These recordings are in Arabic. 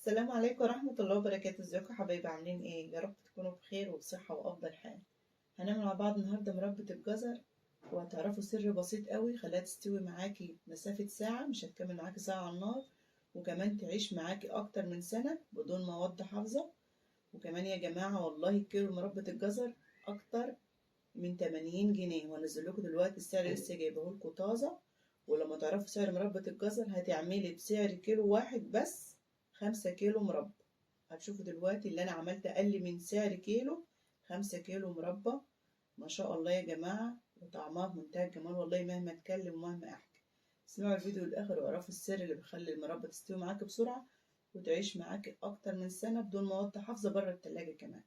السلام عليكم ورحمة الله وبركاته. ازيكم يا حبايبي؟ عاملين ايه؟ يا رب تكونوا بخير وبصحة وأفضل حال. هنعمل مع بعض النهاردة مربى الجزر، وهتعرفوا سر بسيط قوي خليها تستوي معاكي مسافة ساعة، مش هتكمل معاكي ساعة على النار، وكمان تعيش معاكي أكتر من سنة بدون مواد حافظة. وكمان يا جماعة والله كيلو مربى الجزر أكتر من 80 جنيه، وهنزل لكم دلوقتي السعر لسه جايبه لكم طازة. ولما تعرفوا سعر مربى الجزر هتعملي بسعر كيلو واحد بس 5 كيلو مربى. هتشوفوا دلوقتي اللي انا عملت اقل من سعر كيلو، 5 كيلو مربى. ما شاء الله يا جماعة، وطعمها في منتهى الجمال والله مهما اتكلم ومهما احكي. اسمعوا الفيديو للاخر واعرفوا السر اللي بيخلي المربى تستوي معاكي بسرعة وتعيش معاكي اكتر من سنة بدون مواد حافظة بره التلاجة كمان.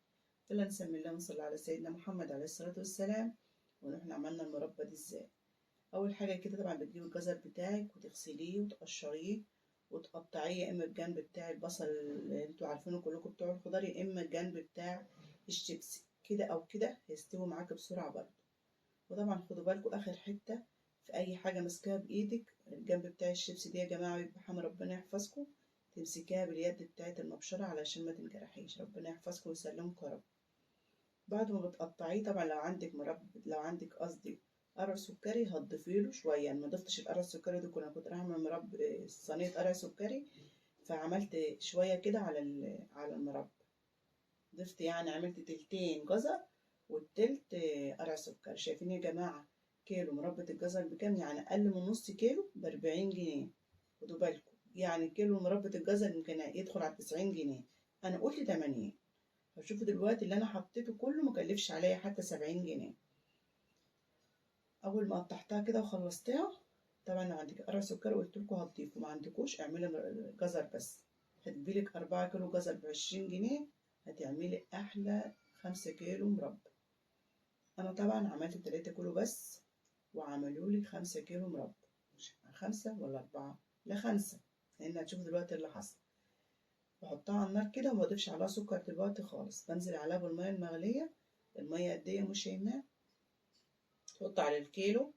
يلا نسمي الله ونصلي على سيدنا محمد عليه الصلاة والسلام، ونحن عملنا المربى دي ازاي. اول حاجة كده طبعا بتجيبي الجزر بتاعك وتغسليه وتقشريه وتقطعيه، يا اما الجنب بتاع البصل اللي انتوا عارفينه كلكم بتوع الخضار، يا اما الجنب بتاع الشيبسي، كده او كده هيستوي معاك بسرعة برضه. وطبعا خدوا بالكم اخر حتة في اي حاجة ماسكاها بايدك، الجنب بتاع الشيبسي دي يا جماعة بيبقى حامي، ربنا يحفظكم، تمسكيها باليد بتاعت المبشرة علشان ما تنجرحيش، ربنا يحفظكم ويسلمكم يا رب. بعد ما بتقطعيه طبعا لو عندك قصدي قرع سكري هتضيفيله شويه. انا ما ضفتش القرع السكري ده، كنت رايحه اعمل صينيه قرع سكري، فعملت شويه كده على المربى. ضفت يعني عملت تلتين جزر والتلت قرع سكري. شايفين يا جماعه كيلو مربى الجزر بكام؟ يعني اقل من نص كيلو ب40 جنيه. خدوا بالكم يعني كيلو مربى الجزر يمكن يدخل على 90 جنيه، انا قلت 80. فشوفوا دلوقتي اللي انا حطيته كله مكلفش عليا حتى 70 جنيه. اول ما قطعتها كده وخلصتها، طبعا لو عندك قرع سكر قلت لكم هتضيفوا، ما عندكوش اعملي جزر بس. هتجيبيلك 4 كيلو جزر ب20 جنيه، هتعملي احلى 5 كيلو مربى. انا طبعا عملت 3 كيلو بس، وعملولي 5 كيلو مربى. مش 5 ولا 4، لا 5، لان هتشوفوا دلوقتي اللي حصل. بحطها على النار كده وما اضيفش عليها سكر دلوقتي خالص، بنزل عليها بالميه المغليه. الميه قد ايه مش شايماه؟ تحط على الكيلو،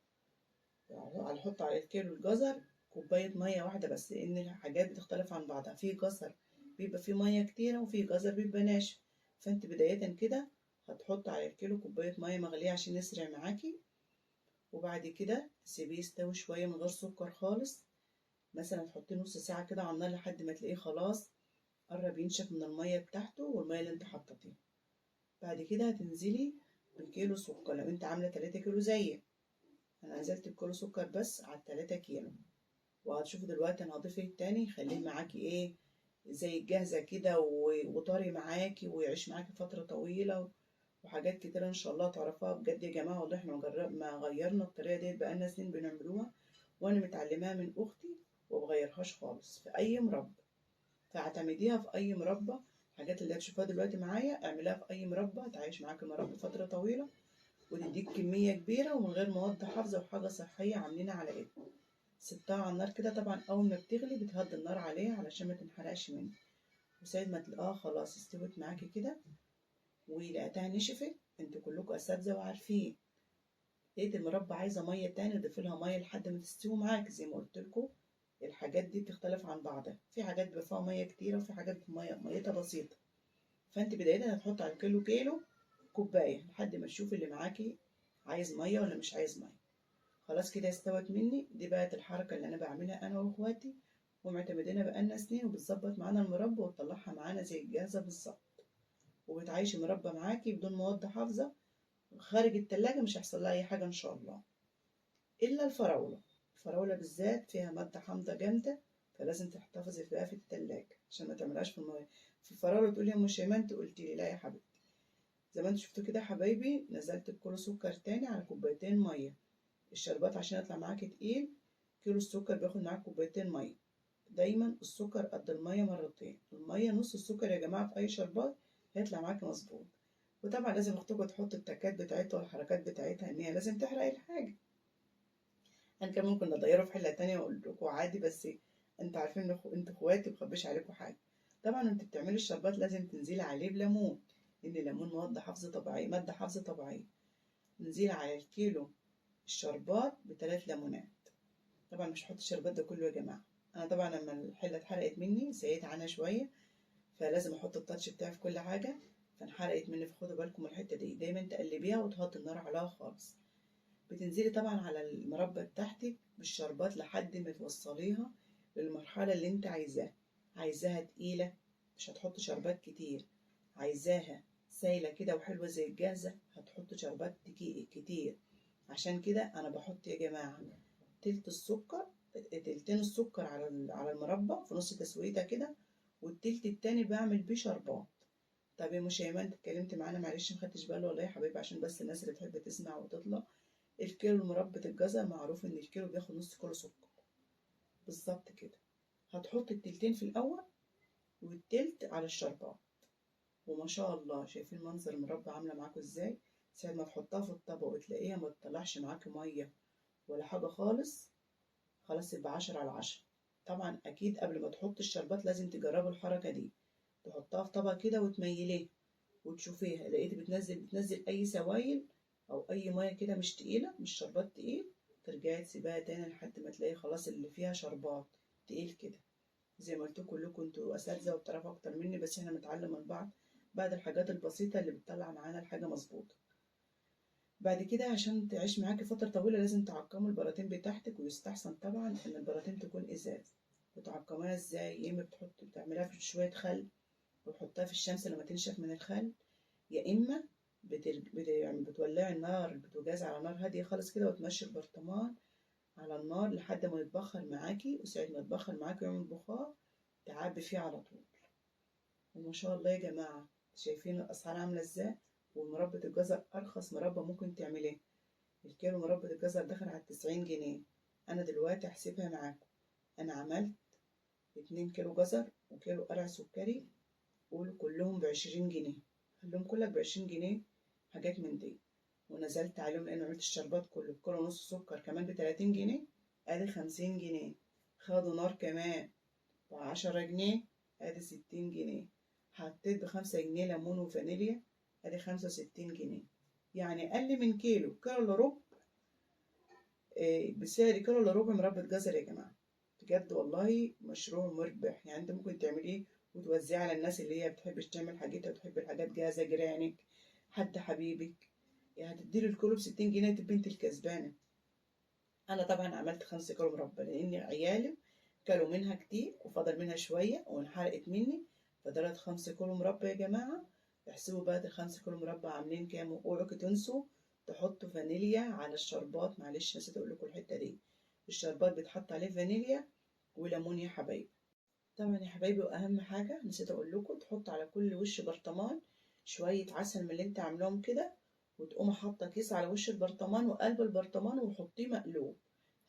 هنحط على الكيلو الجزر كوبايه ميه واحده بس، لان الحاجات بتختلف عن بعضها، في جزر بيبقى فيه ميه كتيره وفي جزر بيبقى ناشف. فانت بدايه كده هتحط على الكيلو كوبايه ميه مغليه عشان يسرع معاكي. وبعد كده تسيبيه يستوي شويه من غير سكر خالص، مثلا تحطيه نص ساعه كده على النار لحد ما تلاقيه خلاص قرب ينشف من الميه بتاعته والميه اللي انت حطيتيها. بعد كده هتنزلي بالكيلو سكر. لو انت عامله 3 كيلو زي انا نزلت بكيلو سكر بس على 3 كيلو. وهتشوفوا دلوقتي انا هضيف ايه التاني يخليه معاكي ايه، زي الجاهزه كده وطري معاكي ويعيش معاكي فتره طويله. وحاجات كتيره ان شاء الله تعرفوها بجد يا جماعه. والله احنا ما غيرنا الطريقه دي بقالنا سنين بنعملوها، وانا متعلماها من اختي ومبغيرهاش خالص في اي مربى. فاعتمديها في اي مربى، الحاجات اللي هتشوفوها دلوقتي معايا اعمليها في اي مربى، تعيش معاك المربى فتره طويله وتديك كميه كبيره ومن غير مواد حافظه وحاجه صحيه عاملينها على ايدك. سبتها على النار كده، طبعا اول ما بتغلي بتهدي النار عليها علشان ما تنحرقش منك. وساعة ما تلاقيها خلاص استوت معاكي كده ولقيتها نشفت، انتوا كلكم اساتذه وعارفين، لقيت المربى عايزه ميه تاني ضيفي لها ميه لحد ما تستوي معاك. زي ما قلت لكم الحاجات دي بتختلف عن بعضها، في حاجات بيبقى فيها ميه كتيره وفي حاجات ميتها بسيطه. فانت بداية هتحط على الكيلو كيلو كوبايه لحد ما تشوفي اللي معاكي عايز ميه ولا مش عايز ميه. خلاص كده استوت مني. دي بقت الحركة اللي أنا بعملها أنا وأخواتي، ومعتمدينها بقالنا سنين، وبتظبط معانا المربى وتطلعها معانا زي الجاهزة بالظبط. وبتعيش المربى معاكي بدون مواد حافظة، خارج التلاجة مش هيحصل لها أي حاجة إن شاء الله. إلا الفراولة، الفراولة بالذات فيها مادة حامضة جامدة، فلازم تحتفظي فيها في التلاجة عشان ما تعملهاش في المية. في الفراولة تقولي يا أم شيماء أنت قلتي لي، لا يا حبيبتي، زي ما انتوا شفتوا كده يا حبايبي، نزلت بكل سكر تاني على كوبايتين مية. الشربات عشان يطلع معاكي تقيل، كيلو السكر بياخد معاك كوبايتين ميه. دايما السكر قد الميه مرتين، الميه نص السكر يا جماعه في اي شربات هيطلع معاكي مظبوط. وطبعا لازم اختكم تحط التكات بتاعتها والحركات بتاعتها ان هي لازم تحرق الحاجه. انا كان ممكن نديره في حله تانية واقول لكم عادي، بس انتوا عارفين ان انتوا اخواتي مخبيش عليكم حاجه. طبعا انت بتعملي الشربات لازم تنزلي عليه بليمون، لان الليمون مواد حافظه طبيعيه، ماده حافظه طبيعيه. نزيل على الكيلو الشربات ب3 ليمونات. طبعا مش هحط الشربات ده كله يا جماعه. انا طبعا لما الحله اتحرقت مني سقيت عنها شويه، فلازم احط التاتش بتاعي في كل حاجه. فانحرقت مني، فخدوا بالكم من الحته دي، دايما تقلبيها وتحطي النار عليها خالص. بتنزلي طبعا على المربى بتاعتك بالشربات لحد ما توصليها للمرحله اللي انت عايزاها. عايزاها تقيله، مش هتحط شربات كتير. عايزاها سايله كده وحلوه زي الجاهزه، هتحط شربات كتير. عشان كده انا بحط يا جماعه تلت السكر، تلتين السكر على المربى في نص تسويته كده، والتلت التاني بعمل بيه شربات. طب يا شيماء انت اتكلمت معانا معلش مخدتش بالي والله يا حبيبي، عشان بس الناس اللي تحب تسمع وتطلع. الكيلو مربى الجزر معروف ان الكيلو بياخد نص كيلو سكر بالظبط كده. هتحط التلتين في الاول والتلت على الشربات، وما شاء الله شايفين منظر المربى عامله معاكم ازاي. ساعة ما تحطها في الطبق وتلاقيها ما تطلعش معاكي ميه ولا حاجه خالص، خلاص يبقى 10/10. طبعا اكيد قبل ما تحط الشربات لازم تجربوا الحركه دي، تحطها في طبق كده وتميليه وتشوفيها، لقيتي بتنزل اي سوائل او اي ميه كده مش تقيله، مش شربات تقيل، ترجعي تسيبها تاني لحد ما تلاقي خلاص اللي فيها شربات تقيل كده. زي ما قلت كلكم انتوا اساتذه وبتعرفوا اكتر مني، بس احنا بنتعلم من بعض بعد الحاجات البسيطه اللي بتطلع معانا الحاجه مظبوطه. بعد كده عشان تعيش معاكي فترة طويلة لازم تعقمي البراطين بتاعتك، ويستحسن طبعا ان البراطين تكون ازاز. بتعقميها ازاي؟ يا اما بتعمليها في شوية خل وتحطها في الشمس لما تنشف من الخل، يا اما يعني بتولعي النار البوتاجاز على نار هادية خالص كده، وتمشي البرطمان على النار لحد ما يتبخر معاكي، وساعة ما يتبخر معاكي ويعمل بخار تعبي فيه على طول. وما شاء الله يا جماعة شايفين الأسعار عاملة ازاي. ومربى الجزر أرخص مربى ممكن تعمليه. الكيلو مربى الجزر داخل على 90 جنيه. أنا دلوقتي هحسبها معاكم. أنا عملت 2 كيلو جزر وكيلو قرع سكري، قولوا كلهم ب20 جنيه، خليهم كلك ب20 جنيه، حاجات من دي. ونزلت عليهم لأن عملت الشربات كله بكيلو ونص سكر كمان ب30 جنيه، أدي 50 جنيه. خدوا نار كمان ب10 جنيه، أدي 60 جنيه. حطيت ب5 جنيه ليمون وفانيليا، أدي 65 جنيه. يعني أقل من كيلو، كيلو إلا ربع. بسعر كيلو إلا ربع مربى جزر يا جماعة. بجد والله مشروع مربح. يعني انت ممكن تعمليه وتوزعيه على الناس اللي هي بتحبش تعمل حاجتها وتحب الحاجات جاهزة، جيرانك، حد حبيبك. يعني هتديله الكيلو ب60 جنيه تبقى انت الكسبانة. انا طبعا عملت 5 كيلو مربى لان عيالي كلوا منها كتير وفضل منها شوية وانحرقت مني، فضلت 5 كيلو مربى يا جماعة. احسبوا بقى ال5 كيلو مربى عاملين كام، واوعوا تنسوا تحطوا فانيليا على الشربات. معلش نسيت اقول لكم الحتة دي، الشربات بيتحط عليه فانيليا وليمون يا حبايبي. طبعا يا حبايبي، واهم حاجه نسيت اقول لكم تحط على كل وش برطمان شويه عسل من اللي انت عاملاهم كده، وتقوم حاطه كيس على وش البرطمان وقلب البرطمان وحطيه مقلوب،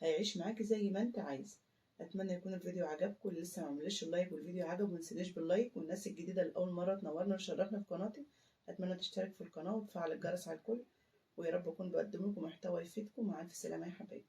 هيعيش معاكي زي ما انت عايزه. اتمنى يكون الفيديو عجبكم. اللي لسه ما عملش اللايك والفيديو عجبه ما تنسينيش باللايك، والناس الجديده اللي اول مره تنورنا وتشرفنا في قناتي اتمنى تشترك في القناه وتفعل الجرس على الكل. ويا رب اكون بقدم لكم محتوى يفيدكم. مع الف سلامه يا حبايبي.